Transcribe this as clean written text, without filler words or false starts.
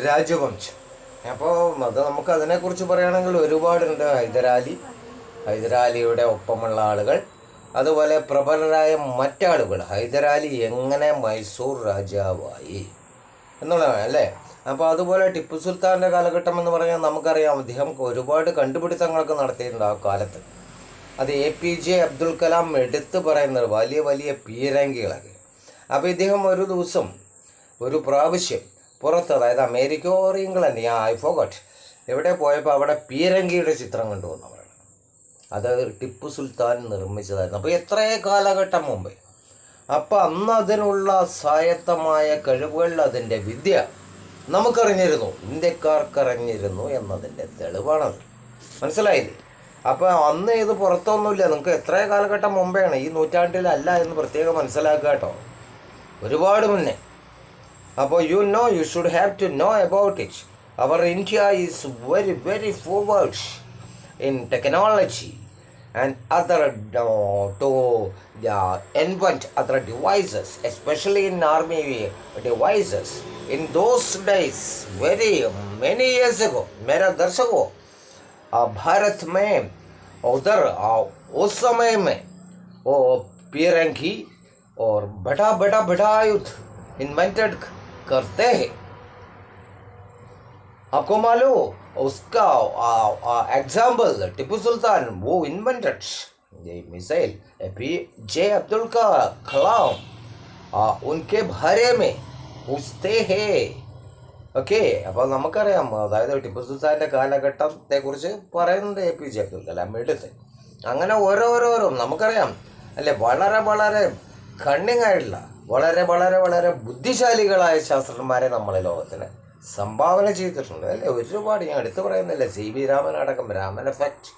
രാജവംശം. അപ്പോൾ അത് നമുക്ക് അതിനെക്കുറിച്ച് പറയുകയാണെങ്കിൽ ഒരുപാടുണ്ട്. ഹൈദരാലിയുടെ ഒപ്പമുള്ള ആളുകൾ, അതുപോലെ പ്രബലരായ മറ്റാളുകൾ. ഹൈദരാലി എങ്ങനെ മൈസൂർ രാജാവായി എന്നുള്ളതാണ് അല്ലേ. അപ്പോൾ അതുപോലെ ടിപ്പു സുൽത്താൻ്റെ കാലഘട്ടം എന്ന് പറഞ്ഞാൽ നമുക്കറിയാം, അദ്ദേഹം ഒരുപാട് കണ്ടുപിടുത്തങ്ങളൊക്കെ നടത്തിയിട്ടുണ്ട് ആ കാലത്ത്. അത് APJ അബ്ദുൽ കലാം എടുത്ത് പറയുന്നത് വലിയ വലിയ പീരങ്കികളൊക്കെ. അപ്പോൾ ഇദ്ദേഹം ഒരു പ്രാവശ്യം പുറത്ത്, അതായത് America or England, I Phogat എവിടെ പോയപ്പോൾ അവിടെ പീരങ്കിയുടെ ചിത്രം കണ്ടുവന്നു. അത് ടിപ്പു സുൽത്താൻ നിർമ്മിച്ചതായിരുന്നു. അപ്പോൾ എത്രയോ കാലഘട്ടം മുമ്പേ. അപ്പോൾ അന്ന് അതിനുള്ള സ്വായത്തമായ കഴിവുകൾ, അതിൻ്റെ വിദ്യ നമുക്കറിഞ്ഞിരുന്നു, ഇന്ത്യക്കാർക്കറിഞ്ഞിരുന്നു എന്നതിൻ്റെ തെളിവാണത്. മനസ്സിലായില്ലേ? അപ്പോൾ അന്ന് ഇത് പുറത്തൊന്നുമില്ല. നിങ്ങൾക്ക് എത്രയോ കാലഘട്ടം മുമ്പെയാണ്, ഈ നൂറ്റാണ്ടിലല്ല എന്ന് പ്രത്യേകം മനസ്സിലാക്കുക കേട്ടോ, ഒരുപാട് മുന്നേ. അപ്പോൾ you should have to know about it. Our India is very very forward in technology and other to invent other devices, especially in army devices. In those days, very many years ago, मेरा दर्शकों, भारत में उधर उस समय में वो पीरंगी और बड़ा आयुध इन्वेंटेड करते हैं. आपको मालूम उसका एग्जाम्पल टिपू सुल्तान वो इन्वेंटेड ये मिसाइल APJ अब्दुल कलाम उनके बारे में पूछते हैं. ഓക്കെ. അപ്പോൾ നമുക്കറിയാം, അതായത് ടിപ്പു സുൽത്താൻ്റെ കാലഘട്ടത്തെക്കുറിച്ച് പറയുന്നത് APJ അബ്ദുൽ കലാം എടുത്ത്. അങ്ങനെ ഓരോരോ നമുക്കറിയാം അല്ലേ, വളരെ വളരെ കണ്ണിങ് ആയിട്ടുള്ള, വളരെ വളരെ വളരെ ബുദ്ധിശാലികളായ ശാസ്ത്രജ്ഞന്മാരെ നമ്മളെ ലോകത്തിന് സംഭാവന ചെയ്തിട്ടുണ്ട് അല്ലേ. ഒരുപാട് ഞാൻ എടുത്തു പറയുന്നില്ല. CV രാമൻ അടക്കം, രാമൻ എഫക്റ്റ്,